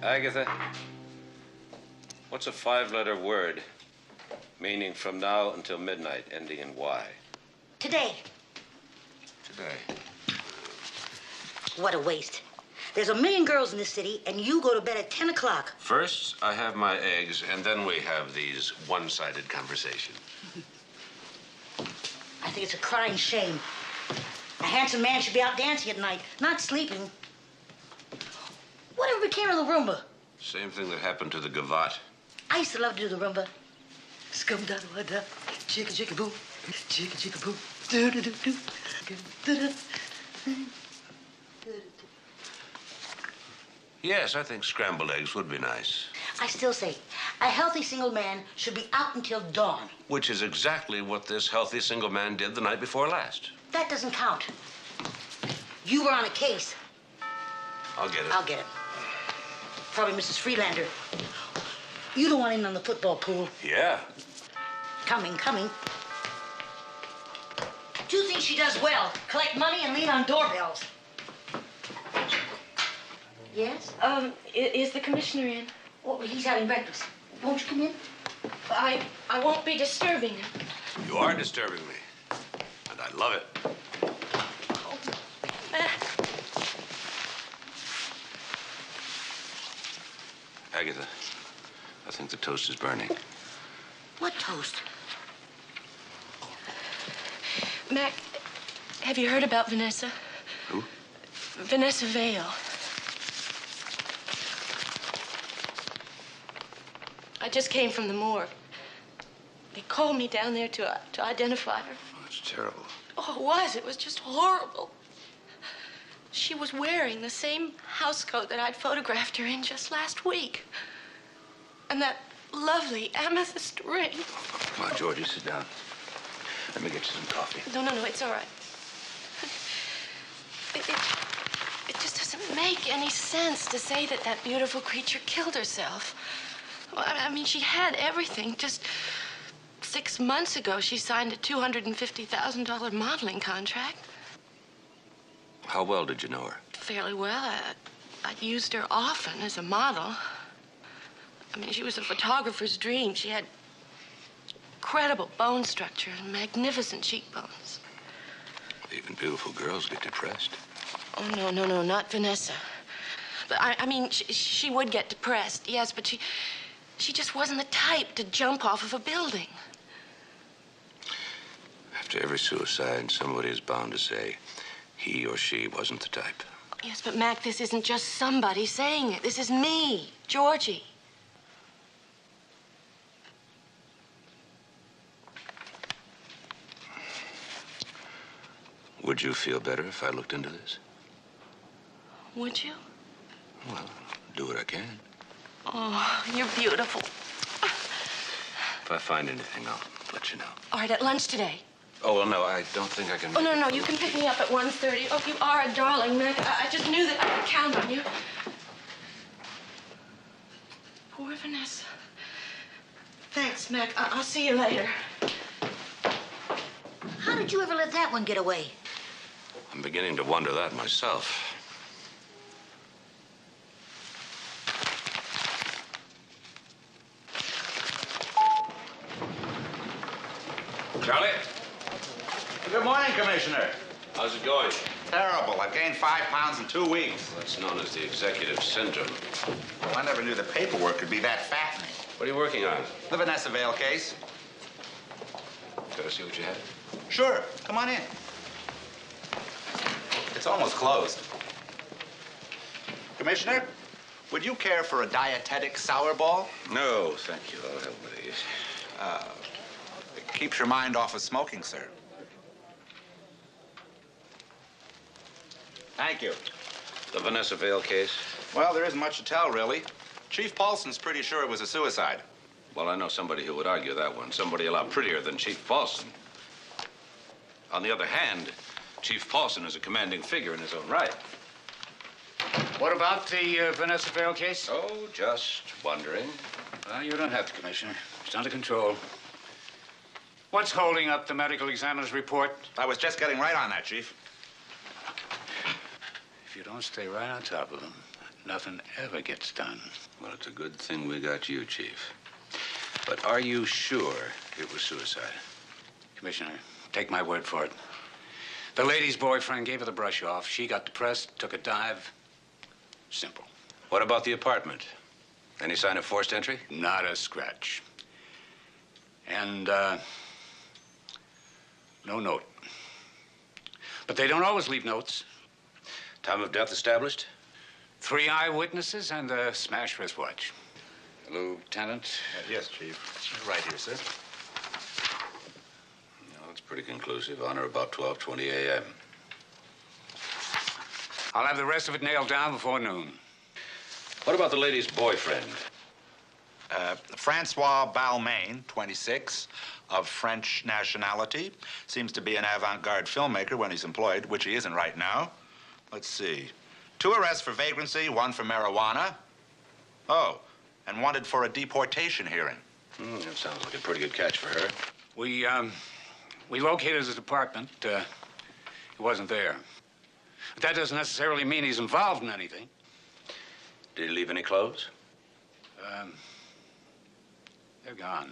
Agatha, what's a 5-letter word meaning from now until midnight, ending in Y? Today. Today. What a waste. There's a million girls in this city, and you go to bed at 10 o'clock. First, I have my eggs, and then we have these one-sided conversations. I think it's a crying shame. A handsome man should be out dancing at night, not sleeping. Whatever became of the rumba? Same thing that happened to the gavotte. I used to love to do the rumba. Scum da da da, chicka chicka boom, chicka chicka boom, do do do do, do do. Yes, I think scrambled eggs would be nice. I still say, a healthy single man should be out until dawn. Which is exactly what this healthy single man did the night before last. That doesn't count. You were on a case. I'll get it. I'll get it. Probably Mrs. Freelander. You don't want in on the football pool. Yeah. Coming. Two things she does well. Collect money and lean on doorbells. Yes? Is the commissioner in? Oh, he's having breakfast. Won't you come in? I won't be disturbing him. You are disturbing me. And I love it. Agatha, I think the toast is burning. What toast? Mac, have you heard about Vanessa? Who? Vanessa Vale. I just came from the morgue. They called me down there to identify her. Oh, that's terrible. Oh, it was. It was just horrible. She was wearing the same housecoat that I'd photographed her in just last week. And that lovely amethyst ring. Come on, Georgie, sit down. Let me get you some coffee. No, it's all right. It just doesn't make any sense to say that that beautiful creature killed herself. Well, I mean, she had everything. Just 6 months ago, she signed a $250,000 modeling contract. How well did you know her? Fairly well. I'd used her often as a model. I mean, she was a photographer's dream. She had incredible bone structure and magnificent cheekbones. Even beautiful girls get depressed. Oh, no, not Vanessa. But I mean, she would get depressed, yes, but she just wasn't the type to jump off of a building. After every suicide, somebody is bound to say he or she wasn't the type. Yes, but Mac, this isn't just somebody saying it. This is me, Georgie. Would you feel better if I looked into this? Would you? Well, do what I can. Oh, you're beautiful. If I find anything, I'll let you know. All right, at lunch today. Oh, well, no, I don't think I can. Oh, no, you can pick me up at 1:30. Oh, you are a darling, Mac. I just knew that I could count on you. Poor Vanessa. Thanks, Mac. I'll see you later. How did you ever let that one get away? I'm beginning to wonder that myself. Charlie? Good morning, Commissioner. How's it going? Terrible. I've gained 5 pounds in 2 weeks. That's known as the executive syndrome. Well, I never knew the paperwork could be that fattening. What are you working on? The Vanessa Vale case. Gotta see what you have. Sure. Come on in. It's almost closed. Commissioner, would you care for a dietetic sour ball? No, thank you. I'll have one of these. It keeps your mind off of smoking, sir. Thank you. The Vanessa Vale case? Well, there isn't much to tell, really. Chief Paulson's pretty sure it was a suicide. Well, I know somebody who would argue that one. Somebody a lot prettier than Chief Paulson. On the other hand, Chief Paulson is a commanding figure in his own right. What about the Vanessa Vale case? Oh, just wondering. Well, you don't have to, Commissioner. It's under control. What's holding up the medical examiner's report? I was just getting right on that, Chief. If you don't stay right on top of them, nothing ever gets done. Well, it's a good thing we got you, Chief. But are you sure it was suicide? Commissioner, take my word for it. The lady's boyfriend gave her the brush off. She got depressed, took a dive. Simple. What about the apartment? Any sign of forced entry? Not a scratch. And, no note. But they don't always leave notes. Time of death established? 3 eyewitnesses and a smashed wristwatch. Lieutenant? Yes, Chief. Right here, sir. No, it's pretty conclusive. On or about 12:20 a.m. I'll have the rest of it nailed down before noon. What about the lady's boyfriend? Francois Balmain, 26, of French nationality. Seems to be an avant-garde filmmaker when he's employed, which he isn't right now. Let's see. 2 arrests for vagrancy, 1 for marijuana. Oh, and wanted for a deportation hearing. That sounds like a pretty good catch for her. We located his apartment. He wasn't there. But that doesn't necessarily mean he's involved in anything. Did he leave any clothes? They're gone.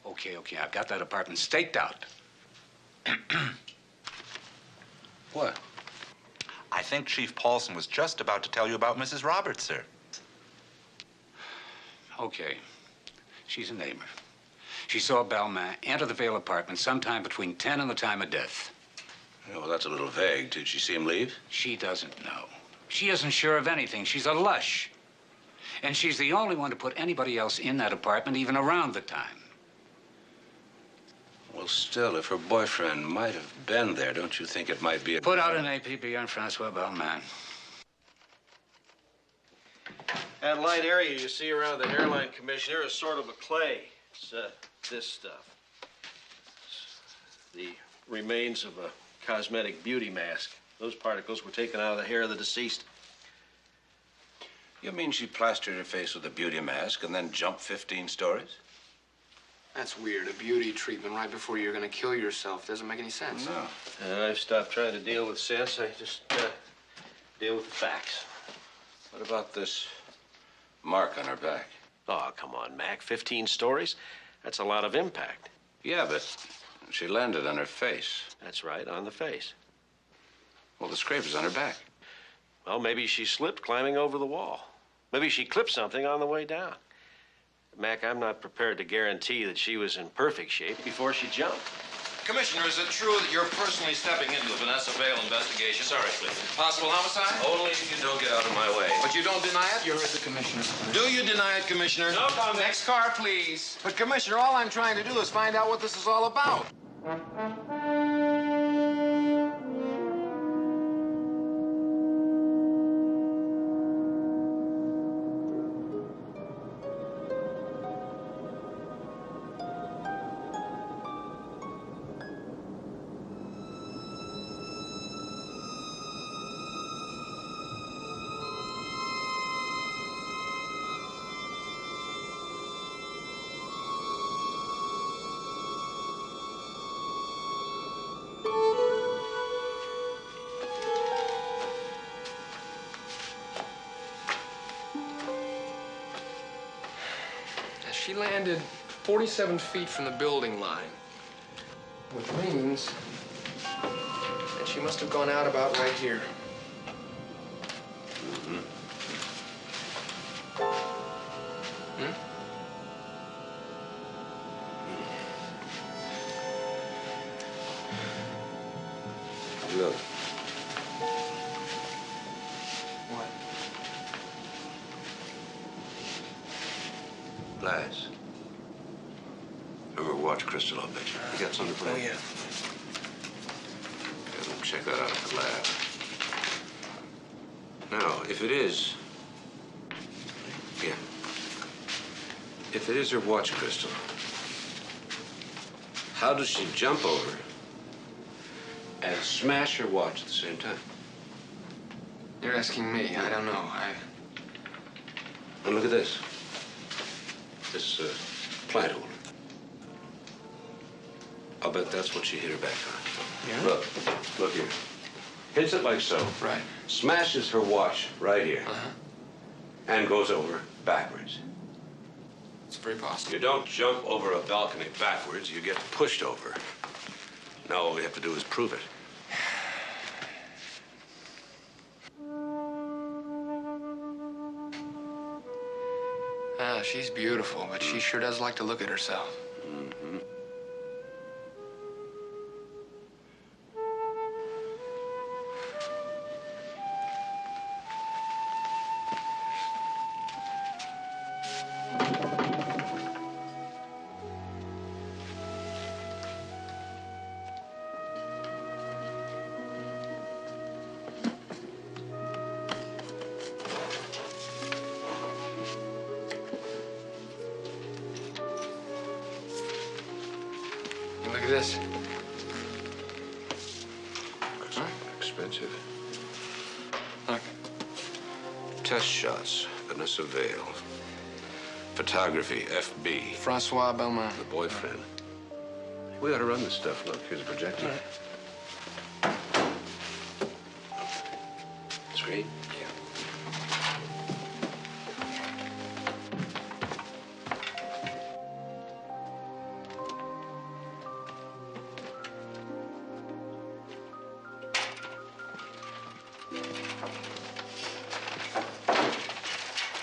Okay, I've got that apartment staked out. What? I think Chief Paulson was just about to tell you about Mrs. Roberts, sir. Okay. She's a neighbor. She saw Balmain enter the Vale apartment sometime between 10 and the time of death. Yeah, well, that's a little vague. Did she see him leave? She doesn't know. She isn't sure of anything. She's a lush. And she's the only one to put anybody else in that apartment even around the time. Well, still, if her boyfriend might have been there, don't you think it might be a... Put out an APB on Francois Balmain. That light area you see around the hairline, Commissioner, is sort of a clay. It's this stuff. It's the remains of a cosmetic beauty mask. Those particles were taken out of the hair of the deceased. You mean she plastered her face with a beauty mask and then jumped 15 stories? That's weird. A beauty treatment right before you're gonna kill yourself. Doesn't make any sense. No. I've stopped trying to deal with sense. I just deal with the facts. What about this mark on her back? Oh, come on, Mac. 15 stories? That's a lot of impact. Yeah, but she landed on her face. That's right, on the face. Well, the scrape is on her back. Well, maybe she slipped climbing over the wall. Maybe she clipped something on the way down. Mac, I'm not prepared to guarantee that she was in perfect shape before she jumped. Commissioner, is it true that you're personally stepping into the Vanessa Vale investigation? Sorry, Cliff. Possible homicide? Only if you don't get out of my way. But you don't deny it? You heard the commissioner. Do you deny it, Commissioner? No comment. Next car, please. But, Commissioner, all I'm trying to do is find out what this is all about. She landed 47 feet from the building line, which means that she must have gone out about right here. Look. What? Glass. Remember watch crystal I'll bet you. You got something to play? Oh, yeah. Yeah, we'll check that out at the lab. Now, if it is... Yeah. If it is her watch crystal, how does she jump over and smash her watch at the same time? You're asking me. I don't know. And look at this. This plant holder. I'll bet that's what she hit her back on. Yeah? Look here. hits it like so. Right. Smashes her watch right here. Uh-huh. And goes over backwards. It's very possible. You don't jump over a balcony backwards, you get pushed over. Now all we have to do is prove it. Ah, she's beautiful, but she sure does like to look at herself. Mm-hmm. Look at this. That's expensive. Look. Test shots, Vanessa Vale. Photography, FB. Francois Belmont. The boyfriend. We ought to run this stuff. Look, here's a projector. Right. Screen?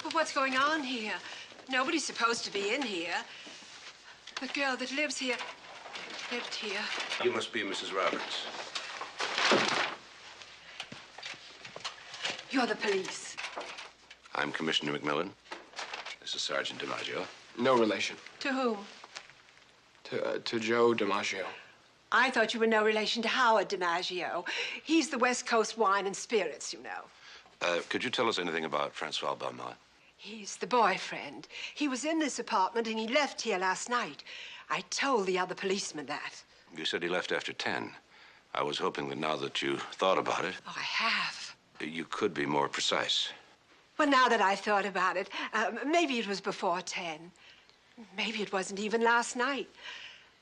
But what's going on here? Nobody's supposed to be in here. The girl that lives here lived here. You must be Mrs. Roberts. You're the police. I'm Commissioner McMillan. This is Sergeant DiMaggio. No relation. To whom? To Joe DiMaggio. I thought you were no relation to Howard DiMaggio. He's the West Coast Wine and Spirits, you know. Could you tell us anything about Francois Belmont? He's the boyfriend. He was in this apartment and he left here last night. I told the other policeman that. You said he left after 10. I was hoping that now that you thought about it, Oh, I have. you could be more precise. Well, now that I've thought about it, maybe it was before 10. Maybe it wasn't even last night.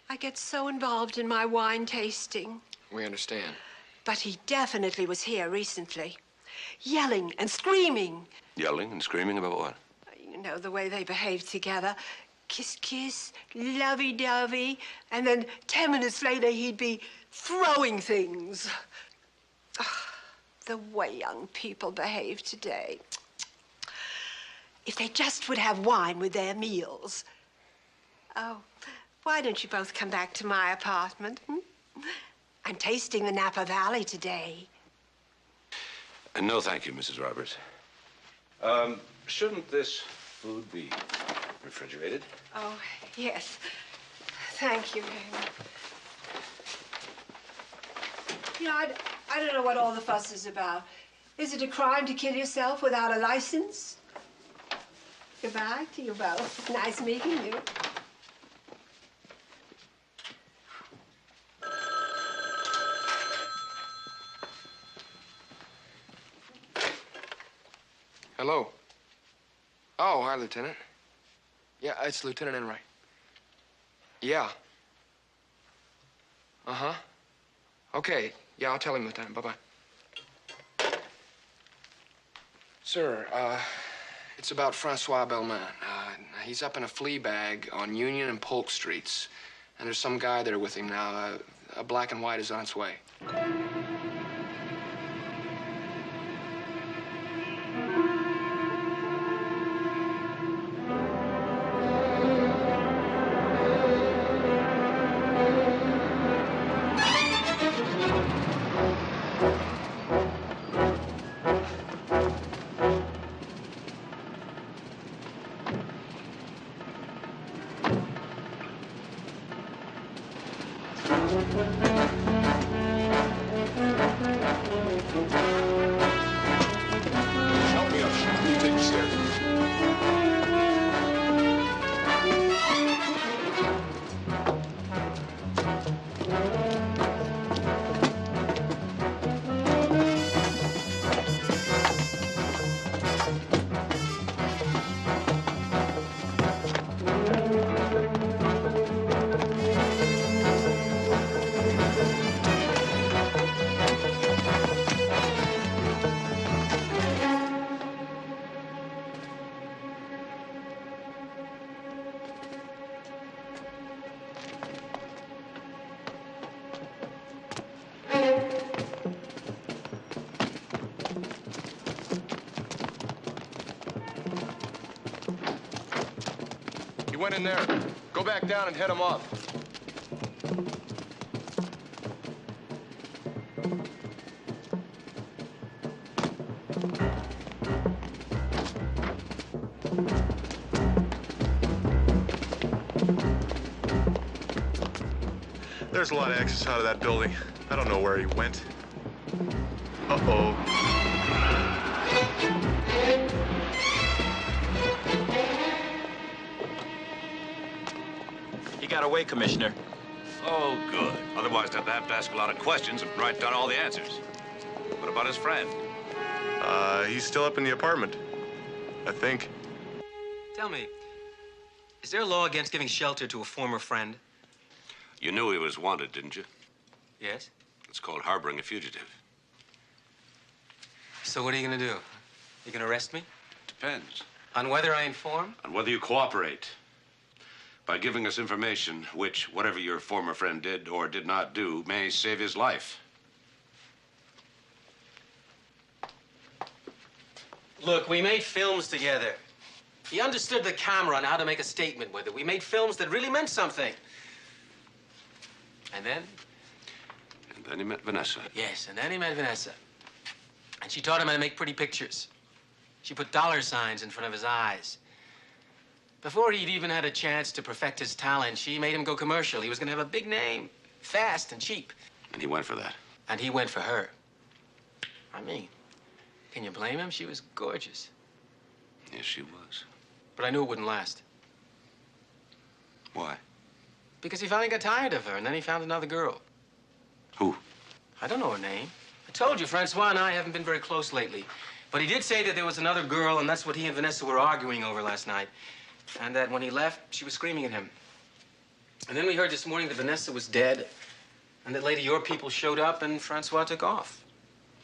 I get so involved in my wine tasting. We understand. But he definitely was here recently. Yelling and screaming. Yelling and screaming about what? You know, the way they behave together. Kiss, kiss, lovey-dovey. And then 10 minutes later, he'd be throwing things. Ah, the way young people behave today. If they just would have wine with their meals. Oh, why don't you both come back to my apartment? I'm tasting the Napa Valley today. No, thank you, Mrs. Roberts. Shouldn't this food be refrigerated? Oh, yes. Thank you, Raymond. You know, I don't know what all the fuss is about. Is it a crime to kill yourself without a license? Goodbye to you both. Nice meeting you. Hello. Oh, hi, Lieutenant. Yeah, it's Lieutenant Enright. Yeah. Uh-huh. Okay. Yeah, I'll tell him, Lieutenant. Bye-bye. Sir, it's about Francois Belmont. He's up in a flea bag on Union and Polk Streets. And there's some guy there with him now. A black and white is on its way. went in there. Go back down and head them off. There's a lot of access out of that building. I don't know where he went. Uh-oh. He got away, Commissioner. Oh, good. Otherwise, they'd have to ask a lot of questions and write down all the answers. What about his friend? He's still up in the apartment. I think. Tell me, is there a law against giving shelter to a former friend? You knew he was wanted, didn't you? Yes. It's called harboring a fugitive. So what are you gonna do? You gonna arrest me? Depends. On whether I inform? On whether you cooperate. By giving us information which, whatever your former friend did or did not do, may save his life. Look, we made films together. He understood the camera and how to make a statement with it. We made films that really meant something. And then? And then he met Vanessa. Yes, and then he met Vanessa. And she taught him how to make pretty pictures. She put dollar signs in front of his eyes. Before he'd even had a chance to perfect his talent, she made him go commercial. He was gonna have a big name, fast and cheap. And he went for that. And he went for her. I mean, can you blame him? She was gorgeous. Yes, she was. But I knew it wouldn't last. Why? Because he finally got tired of her, and then he found another girl. Who? I don't know her name. I told you, Francois and I haven't been very close lately. But he did say that there was another girl, and that's what he and Vanessa were arguing over last night. And that when he left, she was screaming at him. And then we heard this morning that Vanessa was dead, and that later your people showed up, and Francois took off.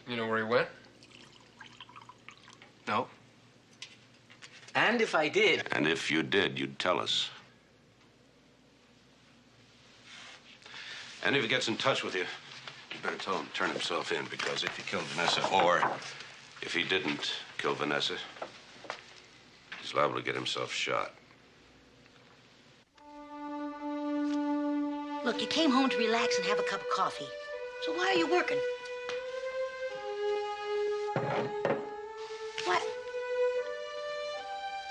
You know where he went? No. And if I did... And if you did, you'd tell us. And if he gets in touch with you, you better tell him to turn himself in, because if he killed Vanessa, or if he didn't kill Vanessa, he's liable to get himself shot. Look, you came home to relax and have a cup of coffee. So why are you working? What?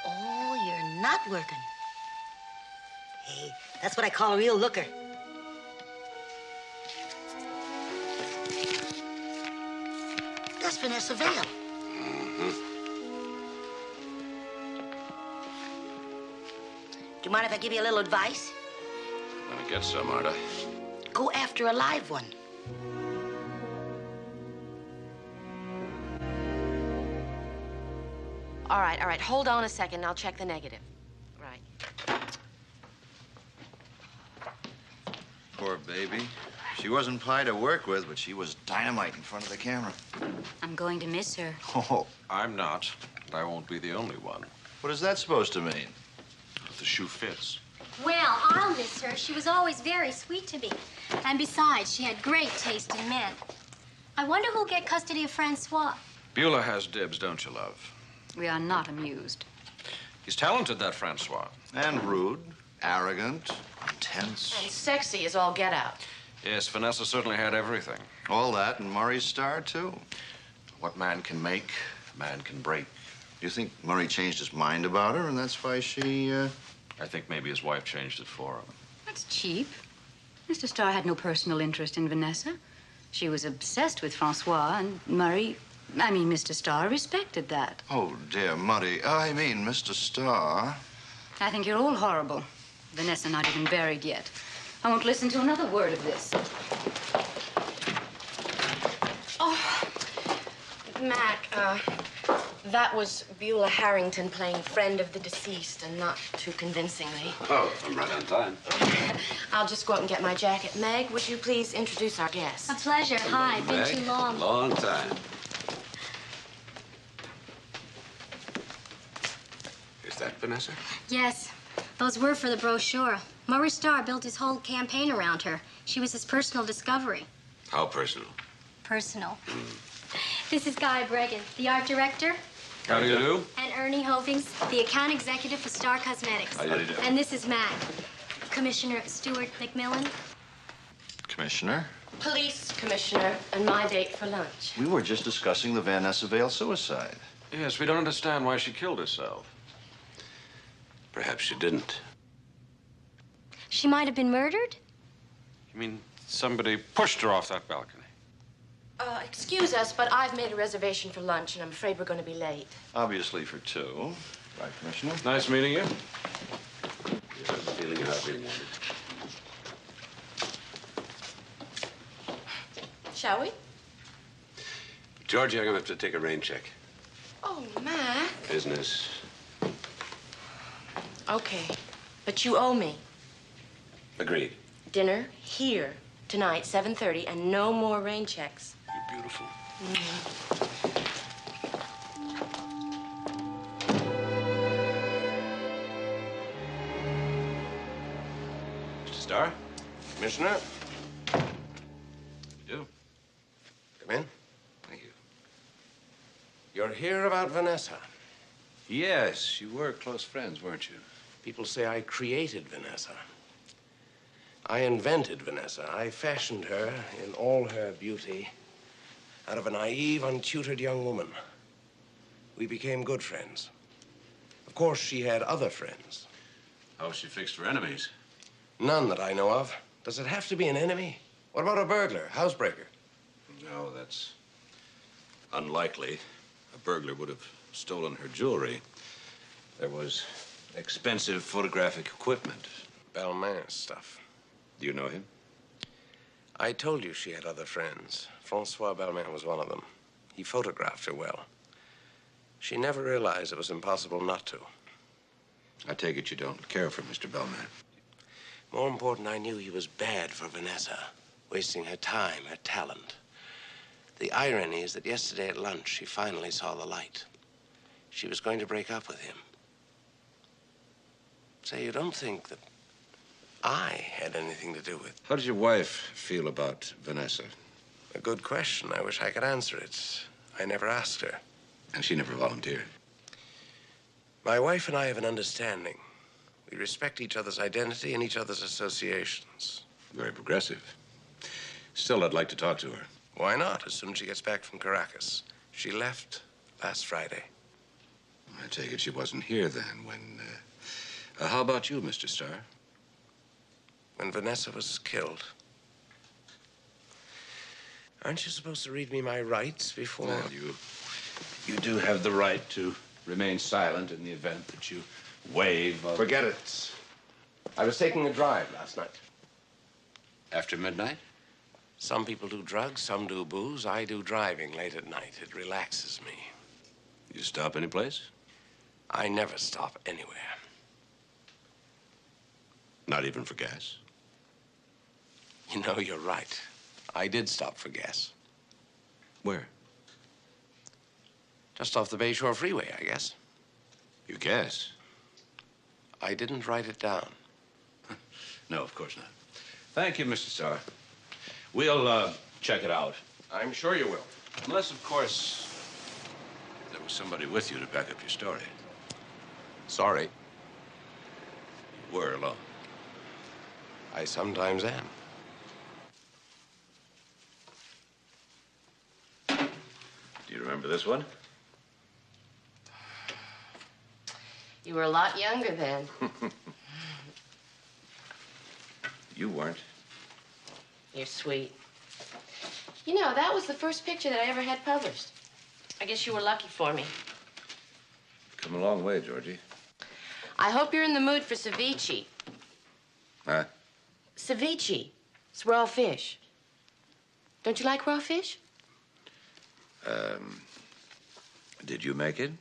Oh, you're not working. Hey, that's what I call a real looker. That's Vanessa Vale. Mm-hmm. Do you mind if I give you a little advice? Gonna get some, aren't I? Go after a live one. All right. Hold on a second. I'll check the negative. Right. Poor baby. She wasn't pie to work with, but she was dynamite in front of the camera. I'm going to miss her. Oh, I'm not. I won't be the only one. what is that supposed to mean? If the shoe fits. Well, I'll miss her. She was always very sweet to me. And besides, she had great taste in men. I wonder who'll get custody of Francois. Beulah has dibs, don't you, love? We are not amused. He's talented, that Francois. And rude, arrogant, intense. And sexy as all get out. Yes, Vanessa certainly had everything. All that, and Murray's star, too. What man can make, man can break. You think Murray changed his mind about her, and that's why she, I think maybe his wife changed it for him. That's cheap. Mr. Starr had no personal interest in Vanessa. She was obsessed with Francois, and Mr. Starr respected that. Oh, dear, Murray. I mean, Mr. Starr. I think you're all horrible. Vanessa not even buried yet. I won't listen to another word of this. Oh, Mac, that was Beulah Harrington playing friend of the deceased, and not too convincingly. Oh, I'm right on time. I'll just go out and get my jacket. Meg, would you please introduce our guest? A pleasure. Hi. Been too long. Long time. Is that Vanessa? Yes. Those were for the brochure. Murray Starr built his whole campaign around her. She was his personal discovery. How personal? Personal. This is Guy Bregan, the art director. How do you do? And Ernie Hovings, the account executive for Star Cosmetics. How do you do? And this is Matt, Commissioner Stuart McMillan. Commissioner? Police commissioner, and my date for lunch. We were just discussing the Vanessa Vale suicide. Yes, we don't understand why she killed herself. Perhaps she didn't. She might have been murdered? You mean somebody pushed her off that balcony? Excuse us, but I've made a reservation for lunch, and I'm afraid we're going to be late. Obviously for two. Right, Commissioner? Nice meeting you. You have the feeling you're not being wanted. Shall we? Georgie, I'm going to have to take a rain check. Oh, Mac. Business. Okay, but you owe me. Agreed. Dinner here tonight, 7:30, and no more rain checks. You're beautiful. Mr. Starr? Commissioner? You do? Come in. Thank you. You're here about Vanessa. Yes, you were close friends, weren't you? People say I created Vanessa. I invented Vanessa. I fashioned her in all her beauty out of a naive, untutored young woman. We became good friends. Of course, she had other friends. How she fixed her enemies? None that I know of. Does it have to be an enemy? What about a burglar, housebreaker? No, that's unlikely. A burglar would have stolen her jewelry. There was expensive photographic equipment. Balmain stuff. Do you know him? I told you she had other friends. Francois Balmain was one of them. He photographed her well. She never realized it was impossible not to. I take it you don't care for Mr. Balmain. More important, I knew he was bad for Vanessa, wasting her time, her talent. The irony is that yesterday at lunch, she finally saw the light. She was going to break up with him. Say, you don't think that I had anything to do with? How does your wife feel about Vanessa? A good question. I wish I could answer it. I never asked her. And she never volunteered. My wife and I have an understanding. We respect each other's identity and each other's associations. Very progressive. Still, I'd like to talk to her. Why not, as soon as she gets back from Caracas? She left last Friday. I take it she wasn't here then when... how about you, Mr. Starr? When Vanessa was killed. Aren't you supposed to read me my rights before? Well, you do have the right to remain silent in the event that you waive... Forget it. I was taking a drive last night. After midnight? Some people do drugs, some do booze. I do driving late at night. It relaxes me. You stop any place? I never stop anywhere. Not even for gas? You know, you're right. I did stop for gas. Where? Just off the Bayshore Freeway, I guess. You guess? I didn't write it down. No, of course not. Thank you, Mr. Starr. We'll, check it out. I'm sure you will. Unless, of course, there was somebody with you to back up your story. Sorry. You were alone. I sometimes am. Do you remember this one? You were a lot younger then. You weren't. You're sweet. You know, that was the first picture that I ever had published. I guess you were lucky for me. Come a long way, Georgie. I hope you're in the mood for ceviche. Huh? Ceviche. It's raw fish. Don't you like raw fish? Did you make it?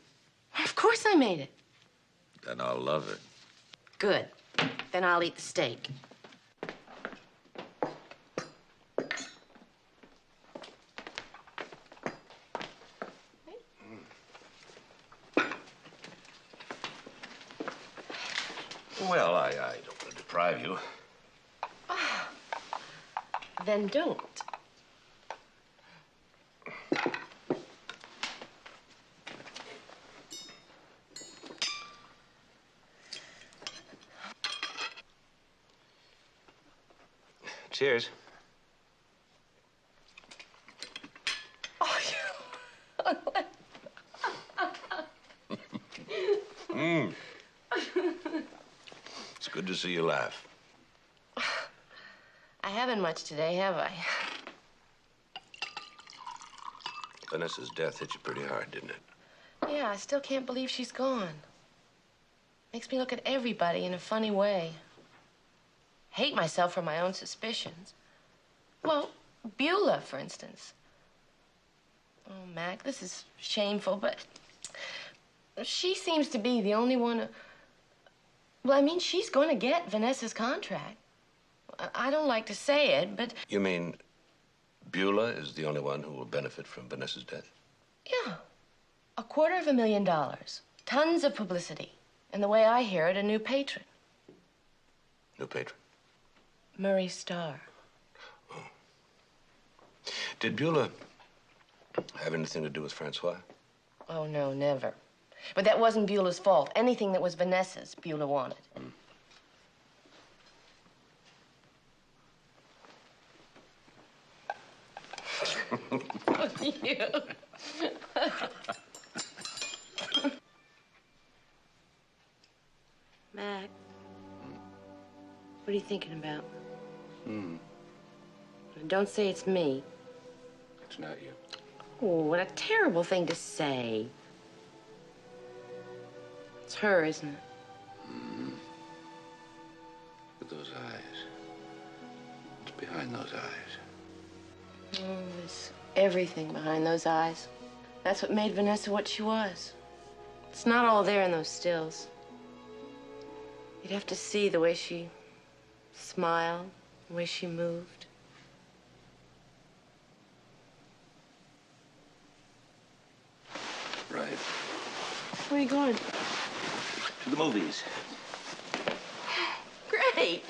Of course I made it. Then I'll love it. Good. Then I'll eat the steak. Well, I don't want to deprive you. Then don't. Cheers. Oh, Mm. It's good to see you laugh. I haven't much today, have I? Vanessa's death hit you pretty hard, didn't it? Yeah, I still can't believe she's gone. Makes me look at everybody in a funny way. Hate myself for my own suspicions. Well, Beulah, for instance. Oh, Mac, this is shameful, but she seems to be the only one. Well, I mean, she's going to get Vanessa's contract. I don't like to say it, but... You mean Beulah is the only one who will benefit from Vanessa's death? Yeah. $250,000. Tons of publicity. And the way I hear it, a new patron. New patron? Murray Starr. Did Beulah have anything to do with Francois? Oh, no, never. But that wasn't Beulah's fault. Anything that was Vanessa's, Beulah wanted. You. Mac, what are you thinking about? Don't say it's me. It's not you. Oh, what a terrible thing to say. It's her, isn't it? With those eyes. What's behind those eyes? Oh, there's everything behind those eyes. That's what made Vanessa what she was. It's not all there in those stills. You'd have to see the way she smiled, the way she moved. Right. Where are you going? To the movies. Great.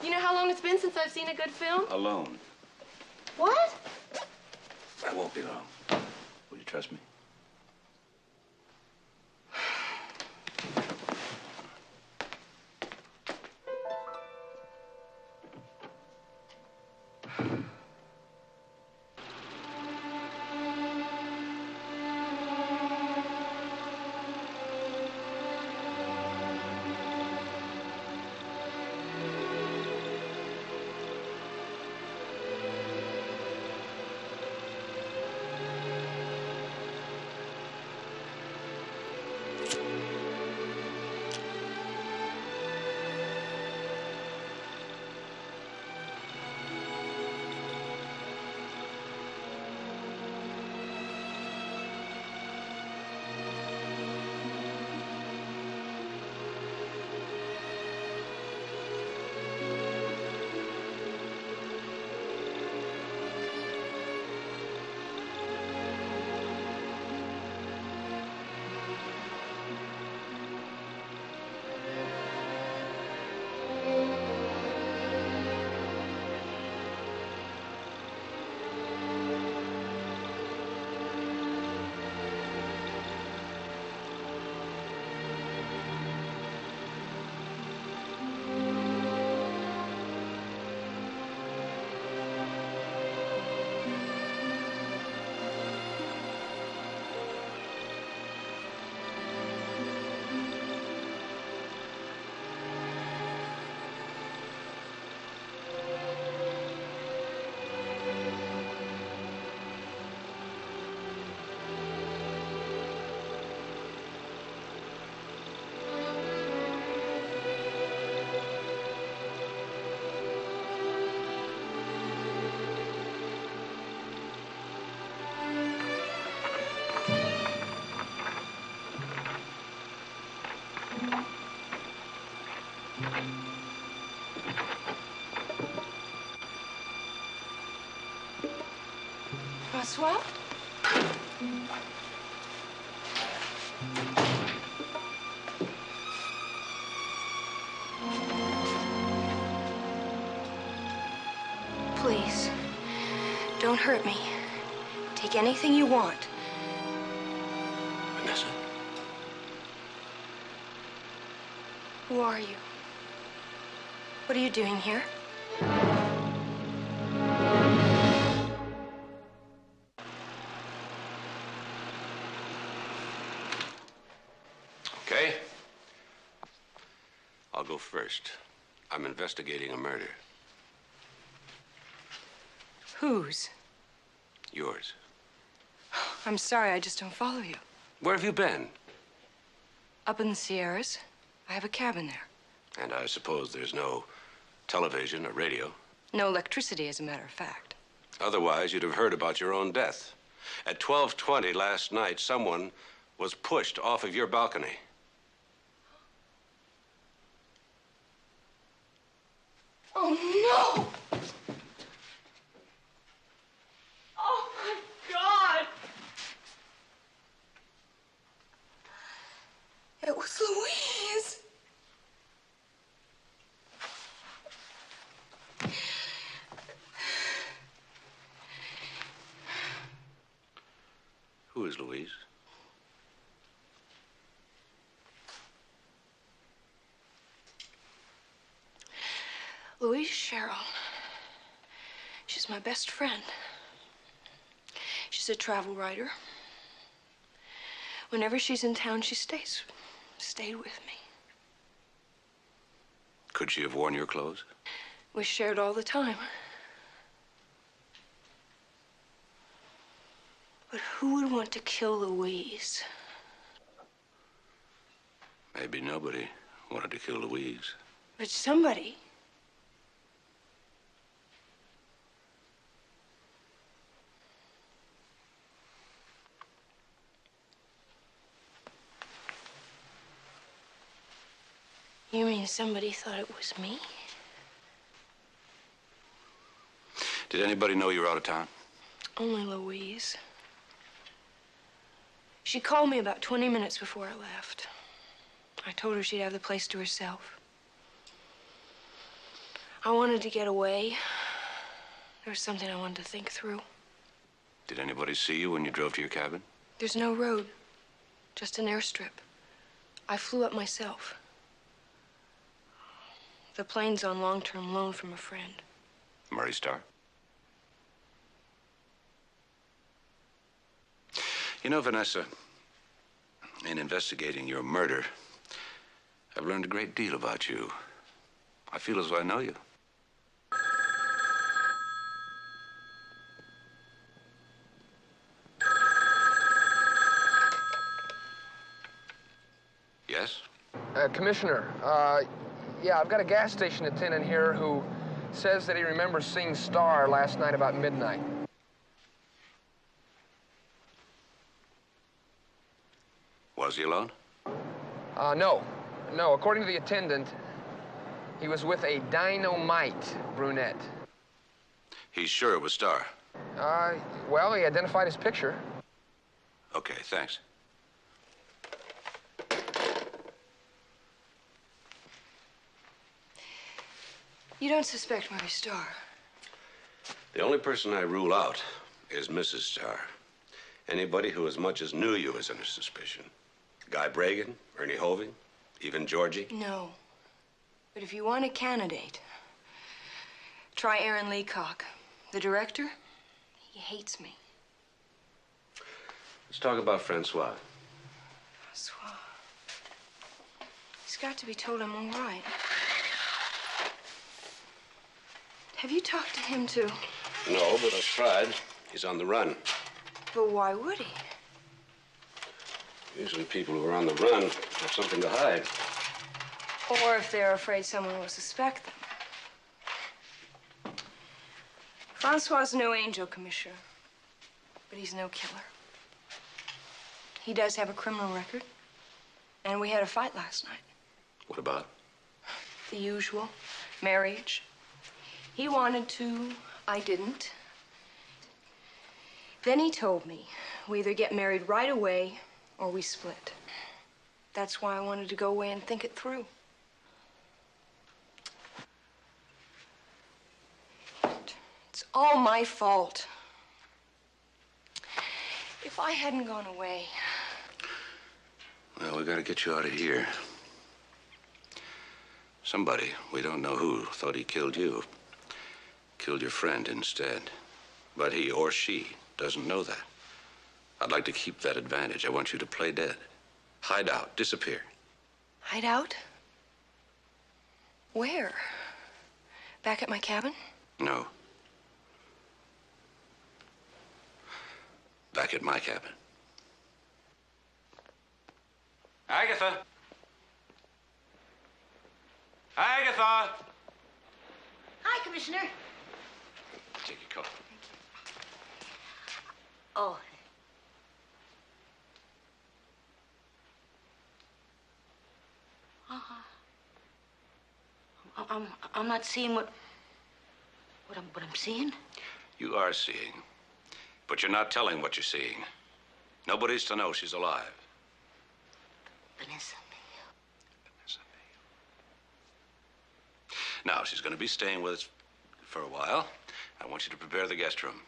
You know how long it's been since I've seen a good film? Alone. What? I won't be long. Will you trust me? Francois? Please, don't hurt me. Take anything you want. Vanessa? Who are you? What are you doing here? I'll go first. I'm investigating a murder. Whose? Yours. I'm sorry, I just don't follow you. Where have you been? Up in the Sierras. I have a cabin there. And I suppose there's no television or radio. No electricity, as a matter of fact. Otherwise, you'd have heard about your own death. At 12:20 last night, someone was pushed off of your balcony. Oh, no! Oh, my God! It was Louise. Who is Louise? Louise Cheryl. She's my best friend. She's a travel writer. Whenever she's in town, she stayed with me. Could she have worn your clothes? We shared all the time. But who would want to kill Louise? Maybe nobody wanted to kill Louise. But somebody. You mean somebody thought it was me? Did anybody know you were out of town? Only Louise. She called me about 20 minutes before I left. I told her she'd have the place to herself. I wanted to get away. There was something I wanted to think through. Did anybody see you when you drove to your cabin? There's no road, just an airstrip. I flew up myself. The plane's on long-term loan from a friend. Murray Starr? You know, Vanessa, in investigating your murder, I've learned a great deal about you. I feel as though I know you. Yes? Commissioner, yeah, I've got a gas station attendant here who says that he remembers seeing Starr last night about midnight. Was he alone? No. No, according to the attendant, he was with a dynamite brunette. He's sure it was Starr. Well, he identified his picture. Okay, thanks. You don't suspect Murray Starr? The only person I rule out is Mrs. Starr. Anybody who as much as knew you is under suspicion. Guy Bragan, Ernie Hoving, even Georgie? No. But if you want a candidate, try Aaron Leacock. The director, he hates me. Let's talk about Francois. Francois. He's got to be told I'm all right. Have you talked to him, too? No, but I've tried. He's on the run. But why would he? Usually people who are on the run have something to hide. Or if they're afraid someone will suspect them. Francois's no angel, Commissioner. But he's no killer. He does have a criminal record. And we had a fight last night. What about? The usual. Marriage. He wanted to. I didn't. Then he told me we either get married right away or we split. That's why I wanted to go away and think it through. It's all my fault. If I hadn't gone away... Well, we gotta get you out of here. Somebody, we don't know who, thought he killed you. Killed your friend instead. But he or she doesn't know that. I'd like to keep that advantage. I want you to play dead. Hide out, disappear. Hide out? Where? Back at my cabin? No. Back at my cabin. Agatha! Agatha! Hi, Commissioner. Take your coat. Oh. I'm not seeing what I'm seeing. You are seeing, but you're not telling what you're seeing. Nobody's to know she's alive. Vanessa. Now, she's going to be staying with us for a while. I want you to prepare the guest room.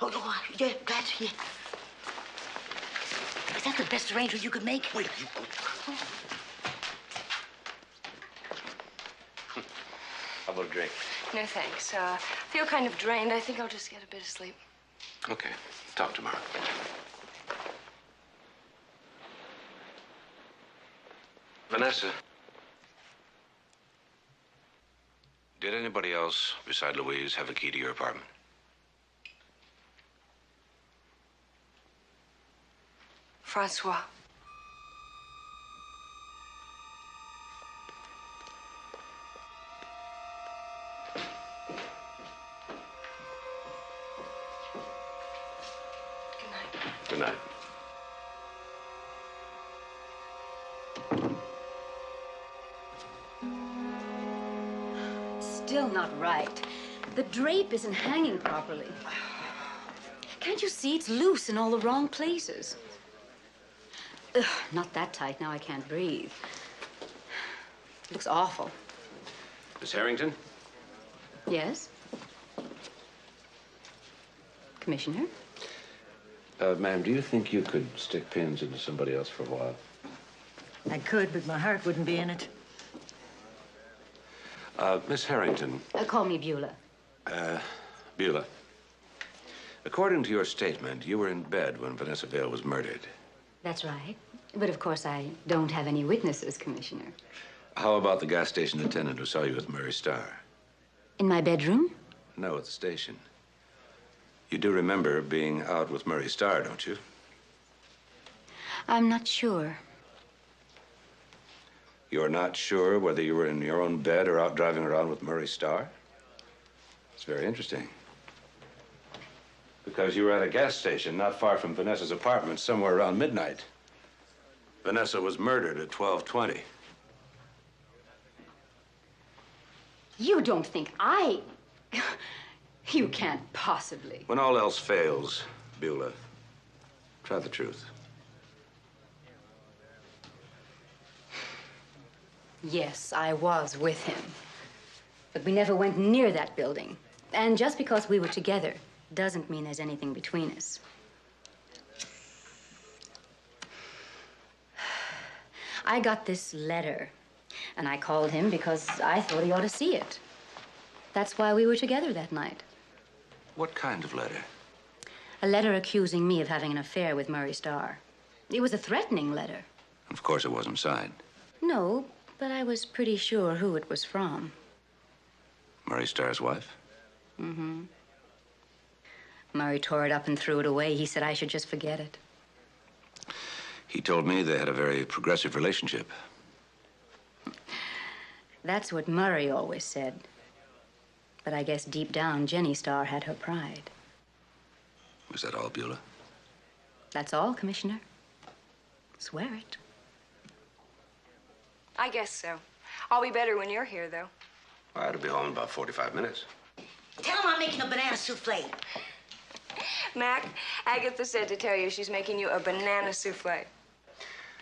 Oh, yeah, that's yeah. Is that the best arrangement you could make? Wait, you. How about a drink? No, thanks. I feel kind of drained. I think I'll just get a bit of sleep. Okay. Talk tomorrow. Vanessa. Did anybody else beside Louise have a key to your apartment? Francois. Good night. Still not right. The drape isn't hanging properly. Can't you see it's loose in all the wrong places? Ugh, not that tight. Now I can't breathe. It looks awful. Miss Harrington? Yes? Commissioner? Ma'am, do you think you could stick pins into somebody else for a while? I could, but my heart wouldn't be in it. Miss Harrington. Call me Beulah. Beulah. According to your statement, you were in bed when Vanessa Vale was murdered. That's right. But of course, I don't have any witnesses, Commissioner. How about the gas station attendant who saw you with Murray Starr? In my bedroom? No, at the station. You do remember being out with Murray Starr, don't you? I'm not sure. You're not sure whether you were in your own bed or out driving around with Murray Starr? It's very interesting. Because you were at a gas station not far from Vanessa's apartment somewhere around midnight. Vanessa was murdered at 12:20. You don't think I... You can't possibly. When all else fails, Beulah, try the truth. Yes, I was with him. But we never went near that building. And just because we were together doesn't mean there's anything between us. I got this letter, and I called him because I thought he ought to see it. That's why we were together that night. What kind of letter? A letter accusing me of having an affair with Murray Starr. It was a threatening letter. Of course it wasn't signed. No, but I was pretty sure who it was from. Murray Starr's wife? Mm-hmm. Murray tore it up and threw it away. He said I should just forget it. He told me they had a very progressive relationship. That's what Murray always said. But I guess deep down, Jenny Starr had her pride. Was that all, Beulah? That's all, Commissioner. Swear it. I guess so. I'll be better when you're here, though. I ought to be home in about 45 minutes. Tell him I'm making a banana souffle. Mac, Agatha said to tell you she's making you a banana souffle.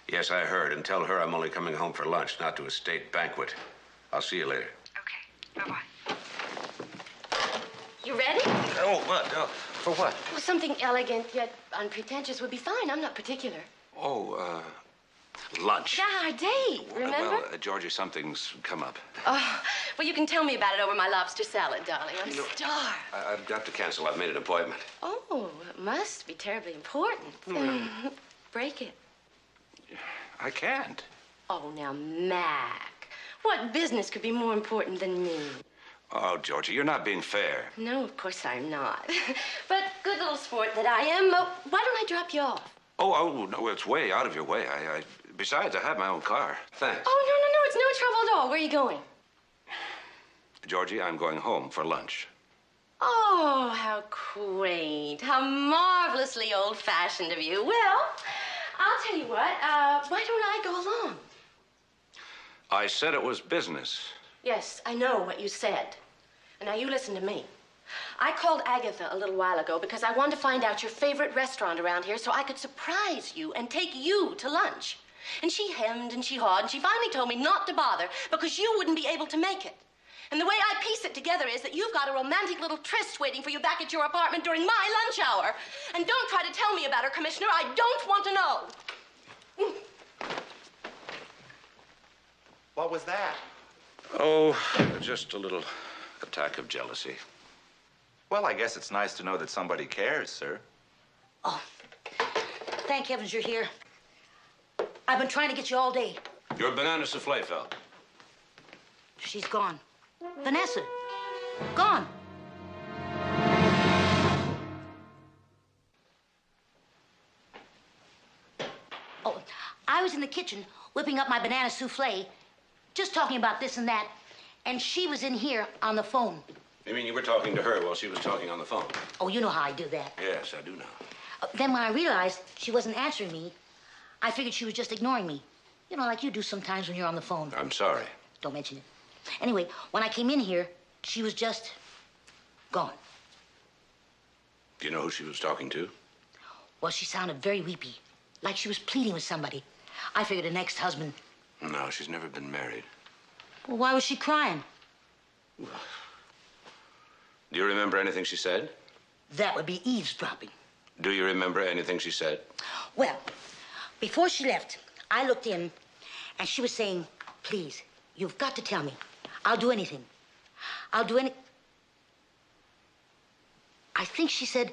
Yes, I heard. And tell her I'm only coming home for lunch, not to a state banquet. I'll see you later. Okay. Bye-bye. You ready? Oh, what? Oh, for what? Well, something elegant yet unpretentious would be fine. I'm not particular. Oh, lunch. Yeah, our date, remember? Well, Georgie, something's come up. Oh, well, you can tell me about it over my lobster salad, darling. I'm a star. I've got to cancel. I've made an appointment. Oh, it must be terribly important. Break it. I can't. Oh, now, Mac. What business could be more important than me? Oh, Georgie, you're not being fair. No, of course I'm not. But good little sport that I am, why don't I drop you off? Oh, no, it's way out of your way. Besides, I have my own car. Thanks. Oh, no, it's no trouble at all. Where are you going? Georgie, I'm going home for lunch. Oh, how quaint. How marvelously old-fashioned of you. Well, I'll tell you what, why don't I go along? I said it was business. Yes, I know what you said. And now you listen to me. I called Agatha a little while ago because I wanted to find out your favorite restaurant around here so I could surprise you and take you to lunch. And she hemmed and she hawed, and she finally told me not to bother because you wouldn't be able to make it. And the way I piece it together is that you've got a romantic little tryst waiting for you back at your apartment during my lunch hour. And don't try to tell me about her, Commissioner. I don't want to know. What was that? Oh, just a little attack of jealousy. Well, I guess it's nice to know that somebody cares, sir. Oh, thank heavens you're here. I've been trying to get you all day. Your banana souffle fell. She's gone. Vanessa, gone. Oh, I was in the kitchen whipping up my banana souffle, just talking about this and that, and she was in here on the phone. You mean you were talking to her while she was talking on the phone? Oh, you know how I do that. Yes, I do know. Then when I realized she wasn't answering me, I figured she was just ignoring me. You know, like you do sometimes when you're on the phone. I'm sorry. Don't mention it. Anyway, when I came in here, she was just gone. Do you know who she was talking to? Well, she sounded very weepy, like she was pleading with somebody. I figured an ex-husband. No, she's never been married. Well, why was she crying? Do you remember anything she said? That would be eavesdropping. Do you remember anything she said? Well, before she left, I looked in, and she was saying, please, you've got to tell me. I'll do anything. I'll do any... I think she said,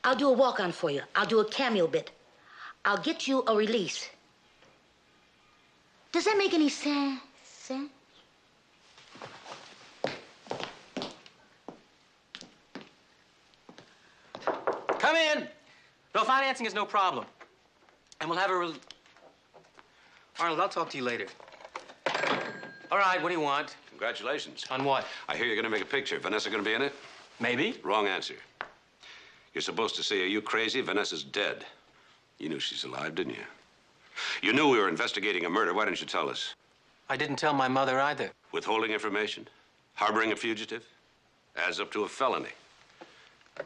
I'll do a walk-on for you. I'll do a cameo bit. I'll get you a release. Does that make any sense? Come in. No, financing is no problem. And we'll have a Arnold, I'll talk to you later. All right, what do you want? Congratulations. On what? I hear you're going to make a picture. Vanessa going to be in it? Maybe. Wrong answer. You're supposed to say, are you crazy? Vanessa's dead. You knew she's alive, didn't you? You knew we were investigating a murder. Why didn't you tell us? I didn't tell my mother either. Withholding information? Harboring a fugitive? Adds up to a felony.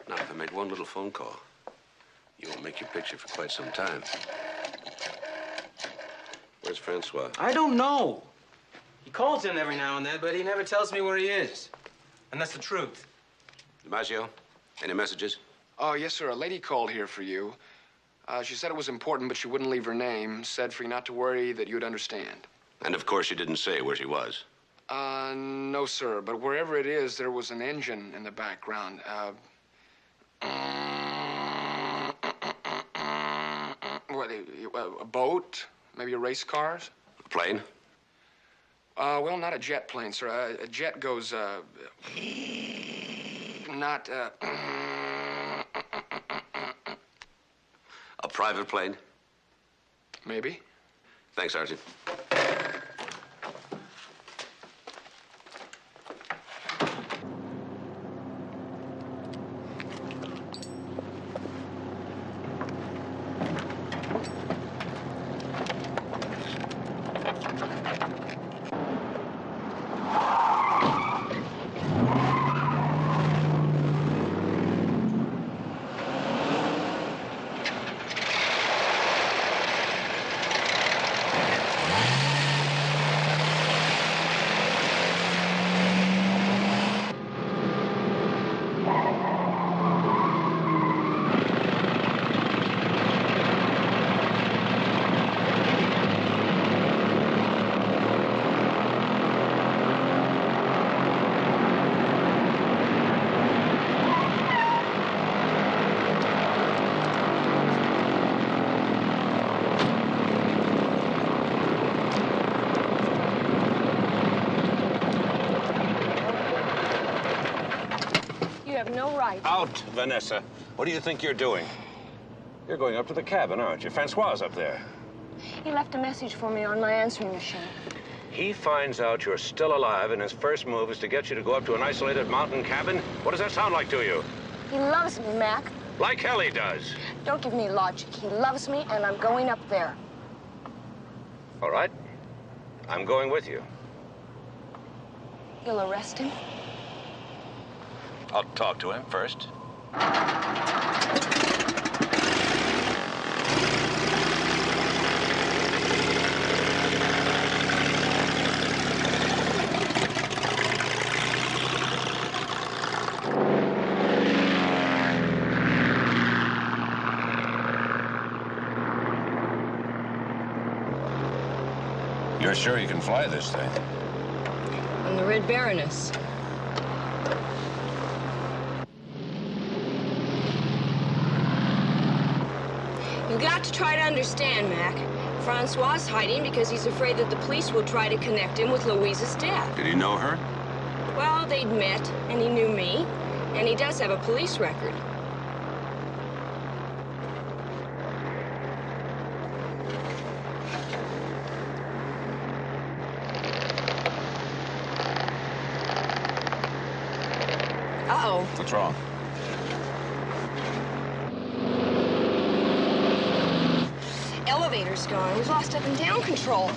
Now, if I make one little phone call, you won't make your picture for quite some time. Where's Francois? I don't know. He calls in every now and then, but he never tells me where he is. And that's the truth. DiMaggio, any messages? Oh, yes, sir. A lady called here for you. She said it was important, but she wouldn't leave her name. Said for you not to worry, that you'd understand. And of course, she didn't say where she was. No, sir. But wherever it is, there was an engine in the background. What, a boat? Maybe a race cars? A plane? Well, not a jet plane, sir. A jet goes, not, A private plane? Maybe. Thanks, Sergeant. right. Out, Vanessa. What do you think you're doing? You're going up to the cabin, aren't you? Francois up there. He left a message for me on my answering machine. He finds out you're still alive, and his first move is to get you to go up to an isolated mountain cabin? What does that sound like to you? He loves me, Mac. Like hell he does. Don't give me logic. He loves me, and I'm going up there. All right. I'm going with you. You'll arrest him? I'll talk to him first. You're sure you can fly this thing? I'm the Red Baroness. You got to try to understand, Mac. Francois is hiding because he's afraid that the police will try to connect him with Louise's death. Did he know her? Well, they'd met, and he knew me, and he does have a police record. Uh-oh. What's wrong? Elevator's gone. We've lost up and down control.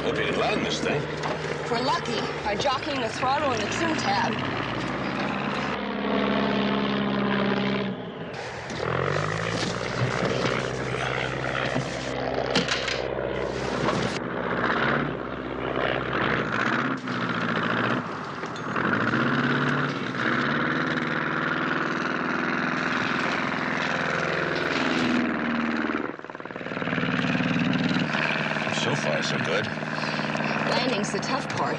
Hope you can land this thing. If we're lucky, by jockeying the throttle and the trim tab. So far, so good. Landing's the tough part.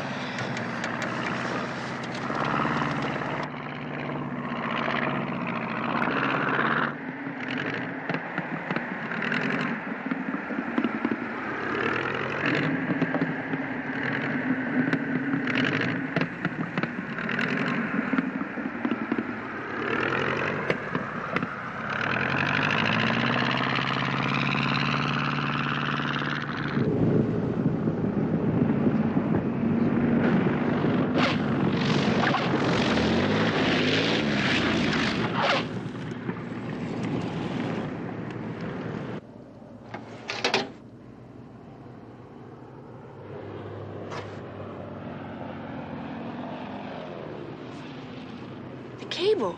The cable.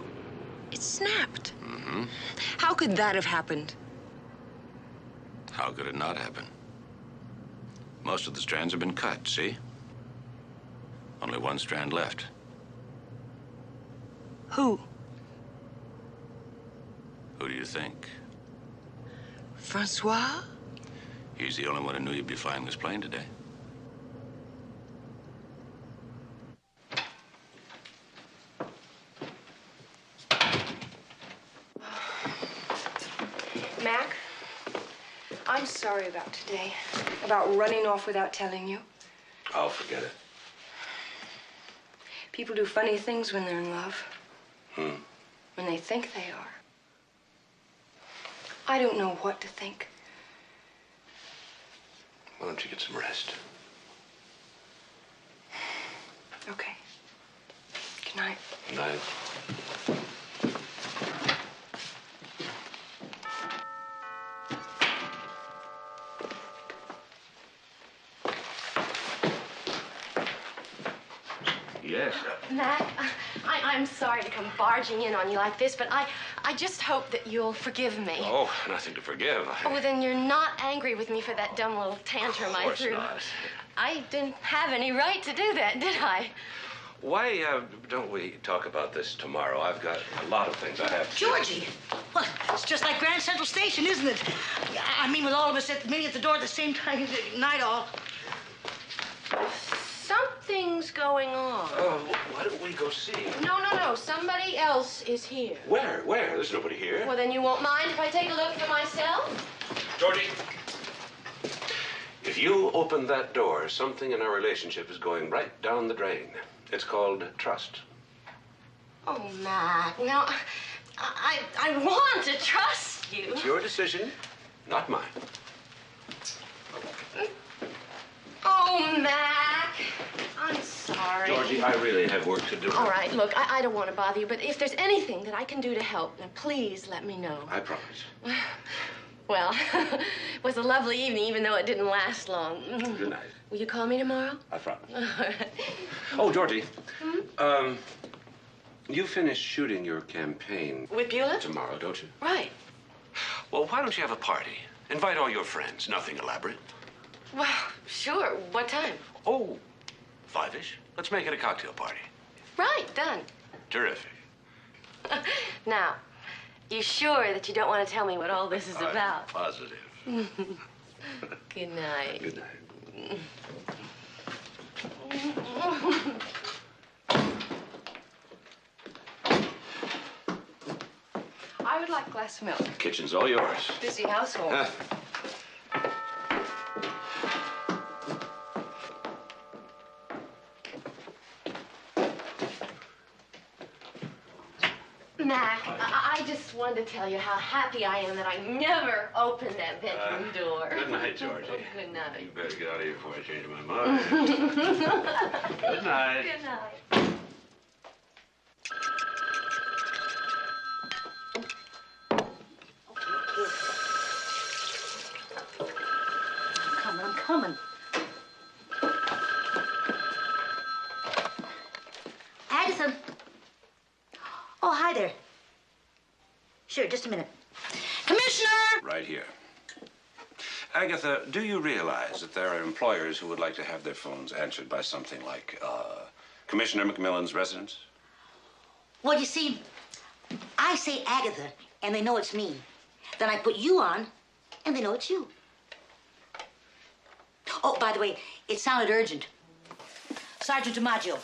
It snapped. Mm-hmm. How could that have happened? How could it not happen? Most of the strands have been cut, see? Only one strand left. Who? Who do you think? Francois? He's the only one who knew you'd be flying this plane today. Mac, I'm sorry about today. About running off without telling you. Oh, forget it. People do funny things when they're in love. Hmm. When they think they are. I don't know what to think. Why don't you get some rest? Okay. Good night. Good night. Yes. Mac, I'm sorry to come barging in on you like this, but I just hope that you'll forgive me. Oh, nothing to forgive. Oh, well, then you're not angry with me for that dumb little tantrum I Of course threw. not. I didn't have any right to do that, did I? Why don't we talk about this tomorrow? I've got a lot of things I have to do. Georgie! Well, it's just like Grand Central Station, isn't it? I mean, with all of us meeting at the door at the same time, night all. Something Something's going on. Oh, why don't we go see? No. Somebody else is here. Where? There's nobody here. Well, then you won't mind if I take a look for myself? Georgie, if you open that door, something in our relationship is going right down the drain. It's called trust. Oh, Mac, now, I want to trust you. It's your decision, not mine. Oh, Mac, I'm sorry. Georgie, I really have work to do. All right, look, I don't want to bother you, but if there's anything that I can do to help, then please let me know. I promise. Well, it was a lovely evening, even though it didn't last long. Good night. Will you call me tomorrow? I promise. All right. Oh, Georgie. You finish shooting your campaign With Beulah? tomorrow, don't you? Right. Well, why don't you have a party? Invite all your friends. Nothing elaborate. Well, sure. What time? Oh, 5-ish. Let's make it a cocktail party. Right, done. Terrific. Now, you sure that you don't want to tell me what all this is about? Positive. Good night. Good night. I would like a glass of milk. Kitchen's all yours. Busy household. Mac, I just wanted to tell you how happy I am that I never opened that bedroom door. Good night, Georgie. Good night. You better get out of here before I change my mind. Good night. Good night. I'm coming. Agatha. Oh, hi there. Sure, just a minute. Commissioner! Right here. Agatha, do you realize that there are employers who would like to have their phones answered by something like, Commissioner McMillan's residence? Well, you see, I say Agatha, and they know it's me. Then I put you on, and they know it's you. Oh, by the way, it sounded urgent. Sergeant DiMaggio.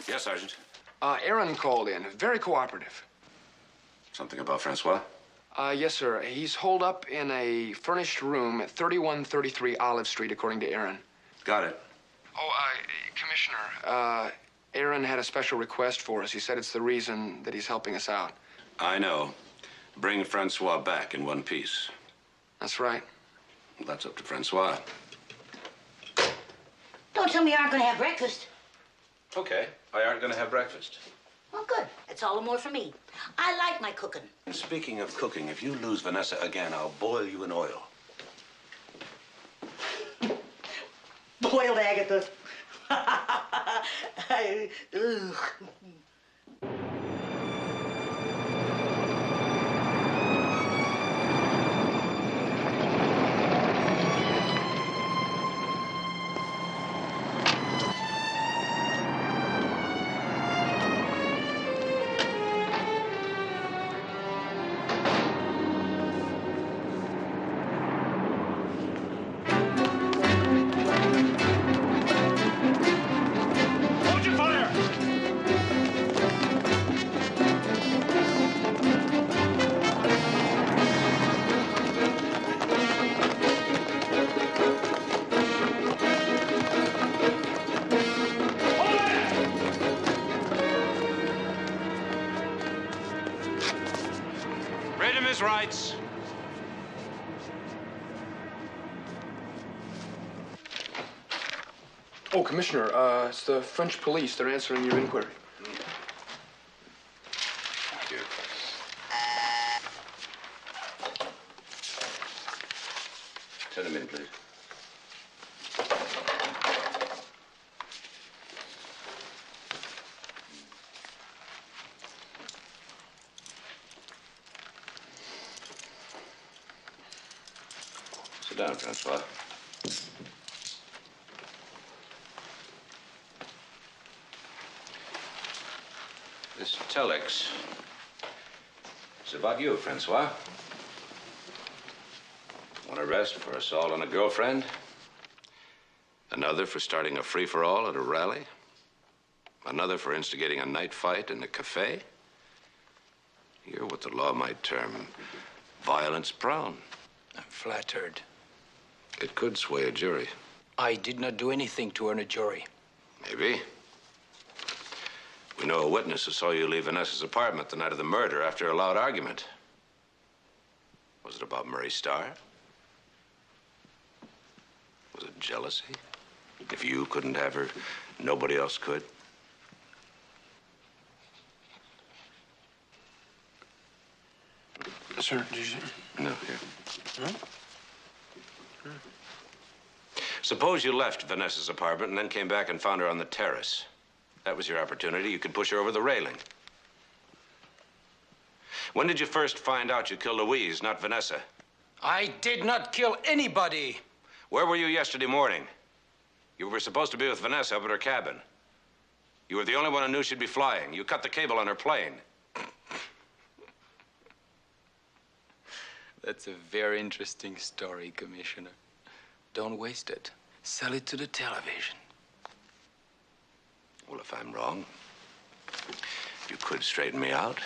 Yes, Sergeant. Aaron called in. Very cooperative. Something about Francois? Yes, sir. He's holed up in a furnished room at 3133 Olive Street, according to Aaron. Got it. Oh, Commissioner, Aaron had a special request for us. He said it's the reason that he's helping us out. I know. Bring Francois back in one piece. That's right. Well, that's up to Francois. Don't tell me you aren't going to have breakfast. Okay. I aren't going to have breakfast. Well, good. That's all the more for me. I like my cooking. And speaking of cooking, if you lose Vanessa again, I'll boil you in oil. Boiled Agatha. Ugh. Read him his rights. Oh, Commissioner, it's the French police. They're answering your inquiry. Thank you. Send him in, please. Sit down, Francois. This telex is about you, Francois. One arrest for assault on a girlfriend. Another for starting a free-for-all at a rally. Another for instigating a night fight in a cafe. You're what the law might term violence-prone. I'm flattered. It could sway a jury. I did not do anything to earn a jury. Maybe. We know a witness who saw you leave Vanessa's apartment the night of the murder after a loud argument. Was it about Murray Starr? Was it jealousy? If you couldn't have her, nobody else could? Sir, did you... No, here. Huh? Suppose you left Vanessa's apartment and then came back and found her on the terrace. That was your opportunity. You could push her over the railing. When did you first find out you killed Louise, not Vanessa? I did not kill anybody. Where were you yesterday morning? You were supposed to be with Vanessa up at her cabin. You were the only one who knew she'd be flying. You cut the cable on her plane. That's a very interesting story, Commissioner. Don't waste it. Sell it to the television. Well, if I'm wrong, you could straighten me out.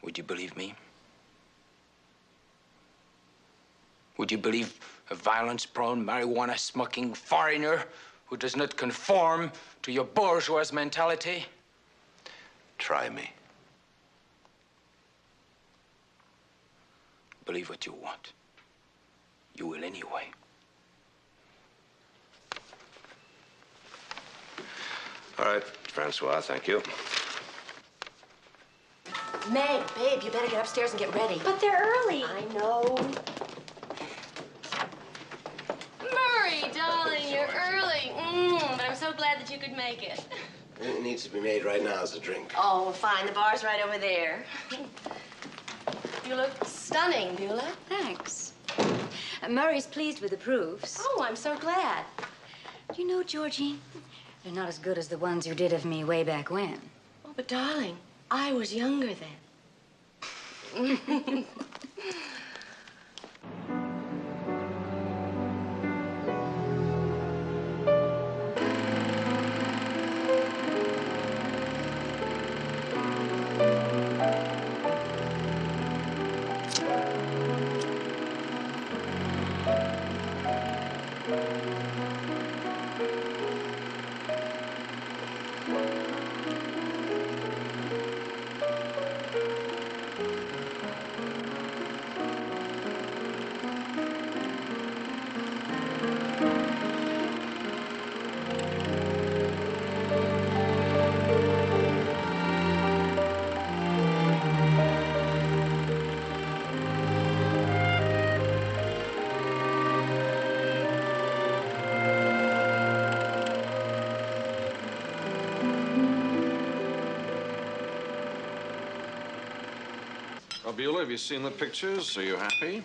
Would you believe me? Would you believe a violence-prone, marijuana-smoking foreigner who does not conform to your bourgeois mentality? Try me. Believe what you want. You will anyway. All right, Francois, thank you. Meg, babe, you better get upstairs and get ready. But they're early. I know. Murray, darling, you're early. But I'm so glad that you could make it. It needs to be made right now as a drink. Oh, fine. The bar's right over there. You look stunning, Beulah. Thanks. Murray's pleased with the proofs. Oh, I'm so glad. You know, Georgie, they're not as good as the ones you did of me way back when. Oh, but darling, I was younger then. Well, Beulah, have you seen the pictures? Are you happy?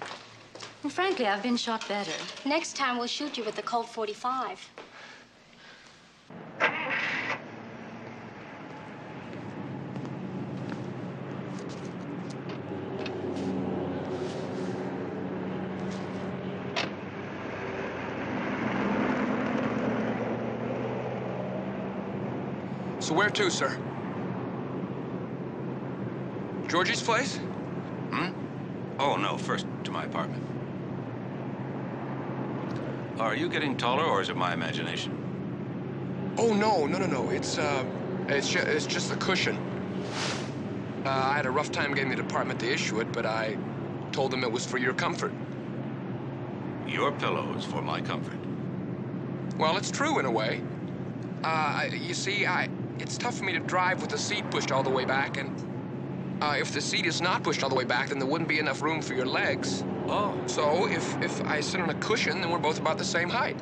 Well, frankly, I've been shot better. Next time, we'll shoot you with the Colt 45. So where to, sir? Georgie's place? Oh, no, first to my apartment. Are you getting taller, or is it my imagination? Oh, no. It's just the cushion. I had a rough time getting the department to issue it, but I told them it was for your comfort. Your pillow is for my comfort. Well, it's true in a way. You see, it's tough for me to drive with the seat pushed all the way back, and if the seat is not pushed all the way back, then there wouldn't be enough room for your legs. Oh. So if I sit on a cushion, then we're both about the same height.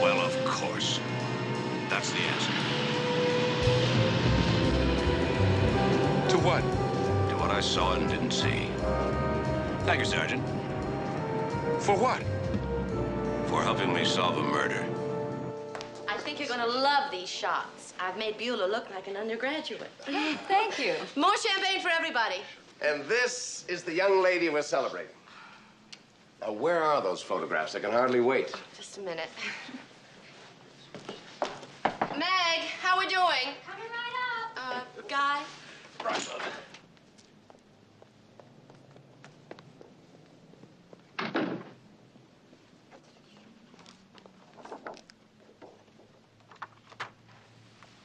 Well, of course. That's the answer. To what? To what I saw and didn't see. Thank you, Sergeant. For what? For helping me solve a murder. I think you're gonna love these shots. I've made Beulah look like an undergraduate. Thank you. More champagne for everybody. And this is the young lady we're celebrating. Now, where are those photographs? I can hardly wait. Just a minute. Meg, how we doing? Coming right up. Guy? Right, love.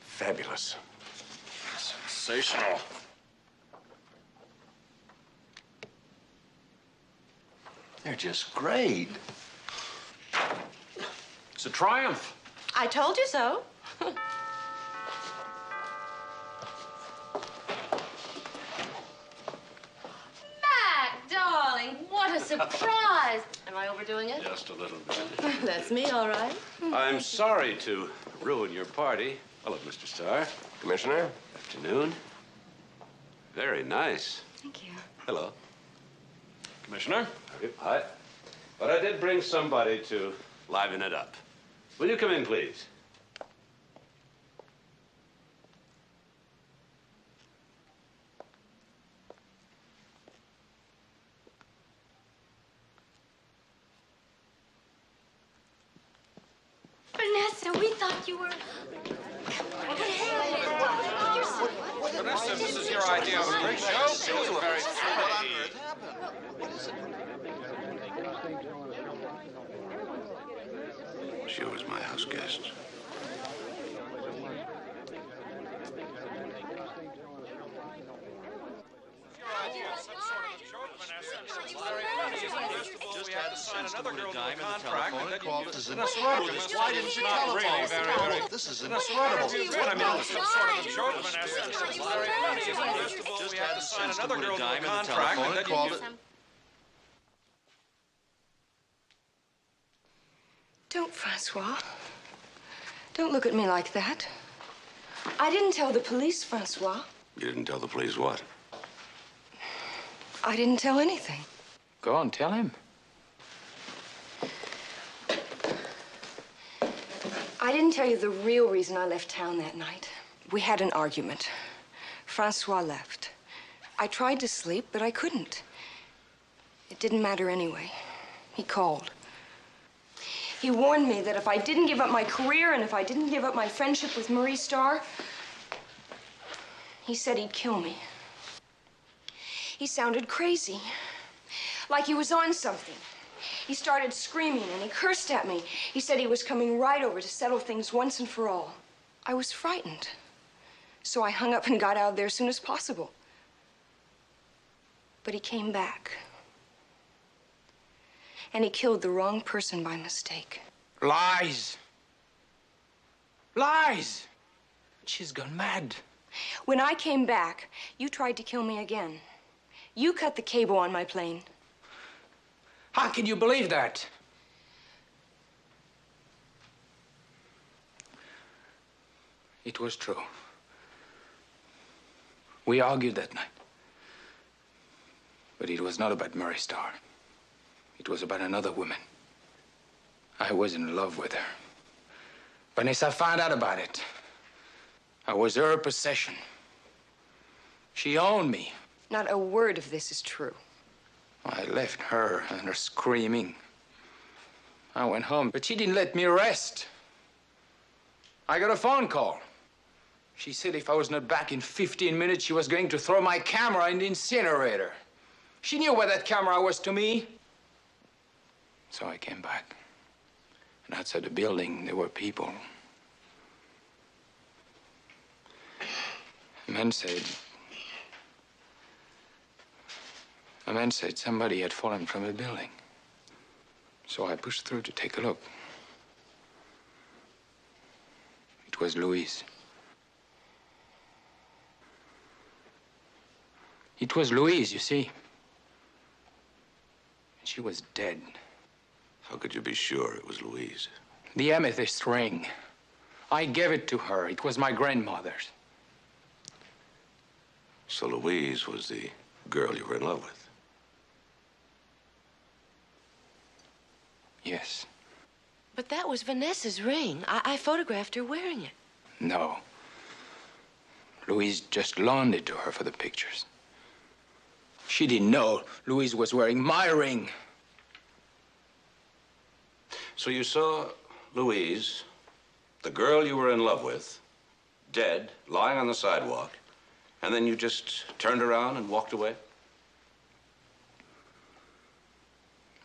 Fabulous. Sensational. They're just great. It's a triumph. I told you so. Mac, darling, what a surprise. Am I overdoing it? Just a little bit. That's me, all right. I'm sorry to ruin your party. Hello, Mr. Starr. Commissioner? Afternoon. Very nice. Thank you. Hello. Commissioner? Hi. But I did bring somebody to liven it up. Will you come in, please? Vanessa, we thought you were... Vanessa, this is your idea of a great show. It was very funny. She was my house guest. Just had to sign another girl to a contract and then Called you as use an Why didn't you telephone? really very. This is That's incredible. what I mean, some sort of a joke, Vanessa. It was very funny. First of all, we had to sign another girl to a contract and then you use... Don't, Francois. Don't look at me like that. I didn't tell the police, Francois. You didn't tell the police what? I didn't tell anything. Go on, tell him. I didn't tell you the real reason I left town that night. We had an argument. Francois left. I tried to sleep, but I couldn't. It didn't matter anyway. He called. He warned me that if I didn't give up my career and if I didn't give up my friendship with Marie Starr, he said he'd kill me. He sounded crazy, like he was on something. He started screaming and he cursed at me. He said he was coming right over to settle things once and for all. I was frightened, so I hung up and got out of there as soon as possible. But he came back. And he killed the wrong person by mistake. Lies. Lies. She's gone mad. When I came back, you tried to kill me again. You cut the cable on my plane. How can you believe that? It was true. We argued that night. But it was not about Marie Starr. It was about another woman. I was in love with her. Vanessa found out about it. I was her possession. She owned me. Not a word of this is true. I left her and her screaming. I went home, but she didn't let me rest. I got a phone call. She said if I was not back in 15 minutes, she was going to throw my camera in the incinerator. She knew where that camera was to me. So I came back. And outside the building, there were people. A man said somebody had fallen from a building. So I pushed through to take a look. It was Louise. It was Louise, you see. She was dead. How could you be sure it was Louise? The amethyst ring. I gave it to her. It was my grandmother's. So Louise was the girl you were in love with? Yes. But that was Vanessa's ring. I photographed her wearing it. No. Louise just loaned it to her for the pictures. She didn't know Louise was wearing my ring. So you saw Louise, the girl you were in love with, dead, lying on the sidewalk, and then you just turned around and walked away?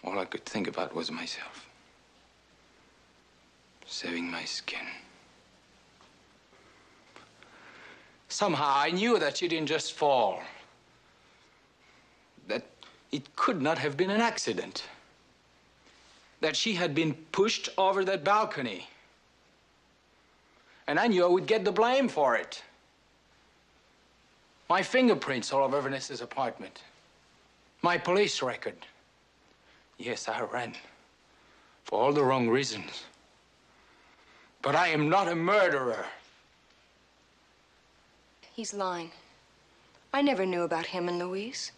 All I could think about was myself. Saving my skin. Somehow I knew that she didn't just fall. That it could not have been an accident. That she had been pushed over that balcony. And I knew I would get the blame for it. My fingerprints all over Vanessa's apartment. My police record. Yes, I ran. For all the wrong reasons. But I am not a murderer. He's lying. I never knew about him and Louise.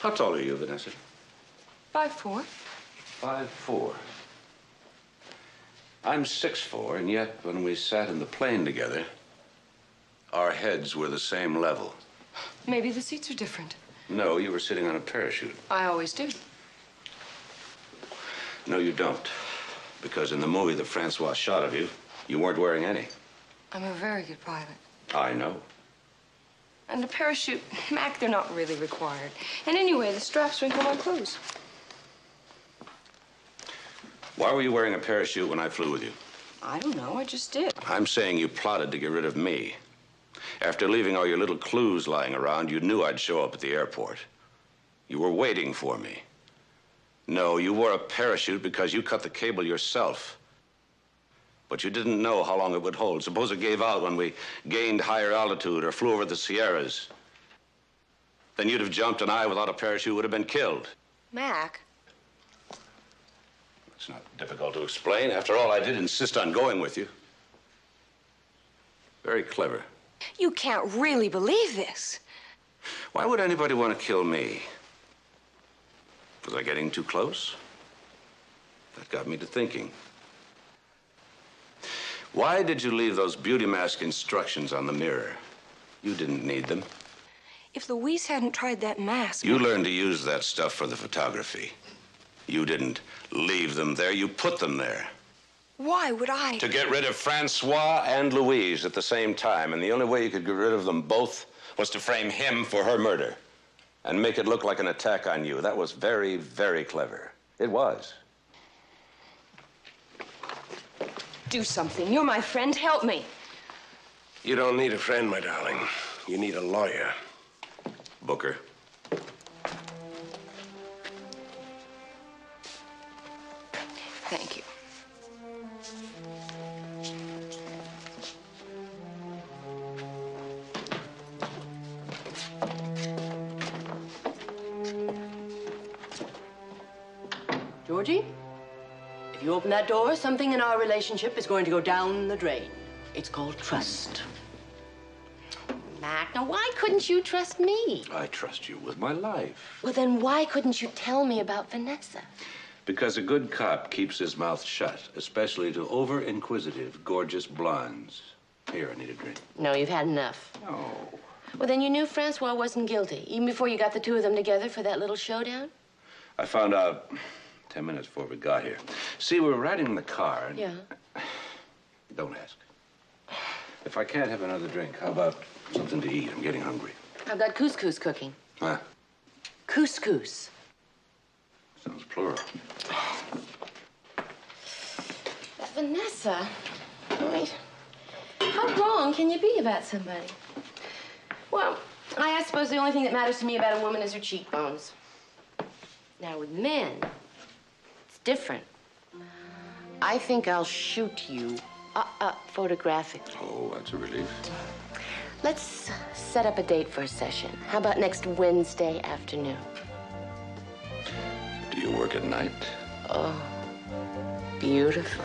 How tall are you, Vanessa? 5'4". 5'4". I'm 6'4", and yet when we sat in the plane together, our heads were the same level. Maybe the seats are different. No, you were sitting on a parachute. I always do. No, you don't. Because in the movie that Francois shot of you, you weren't wearing any. I'm a very good pilot. I know. And a parachute, Mac, they're not really required. And anyway, the straps wrinkle my clothes. Why were you wearing a parachute when I flew with you? I don't know, I just did. I'm saying you plotted to get rid of me. After leaving all your little clues lying around, you knew I'd show up at the airport. You were waiting for me. No, you wore a parachute because you cut the cable yourself. But you didn't know how long it would hold. Suppose it gave out when we gained higher altitude or flew over the Sierras. Then you'd have jumped and I, without a parachute, would have been killed. Mac. It's not difficult to explain. After all, I did insist on going with you. Very clever. You can't really believe this. Why would anybody want to kill me? Was I getting too close? That got me to thinking. Why did you leave those beauty mask instructions on the mirror? You didn't need them. If Louise hadn't tried that mask... You learned to use that stuff for the photography. You didn't leave them there, you put them there. Why would I? To get rid of Francois and Louise at the same time, and the only way you could get rid of them both was to frame him for her murder and make it look like an attack on you. That was very, very clever. It was. Do something. You're my friend. Help me. You don't need a friend, my darling. You need a lawyer. Booker. Thank you. Georgie, if you open that door, something in our relationship is going to go down the drain. It's called trust. Mac, now why couldn't you trust me? I trust you with my life. Well, then why couldn't you tell me about Vanessa? Because a good cop keeps his mouth shut, especially to over-inquisitive, gorgeous blondes. Here, I need a drink. No, you've had enough. No. Well, then you knew Francois wasn't guilty, even before you got the two of them together for that little showdown? I found out 10 minutes before we got here. See, we were riding in the car and... Yeah. Don't ask. If I can't have another drink, how about something to eat? I'm getting hungry. I've got couscous cooking. Huh? Couscous. Sounds plural. Vanessa, I mean, how wrong can you be about somebody? Well, I suppose the only thing that matters to me about a woman is her cheekbones. Now, with men, it's different. I think I'll shoot you photographically. Oh, that's a relief. Let's set up a date for a session. How about next Wednesday afternoon? Do you work at night? Oh, beautifully.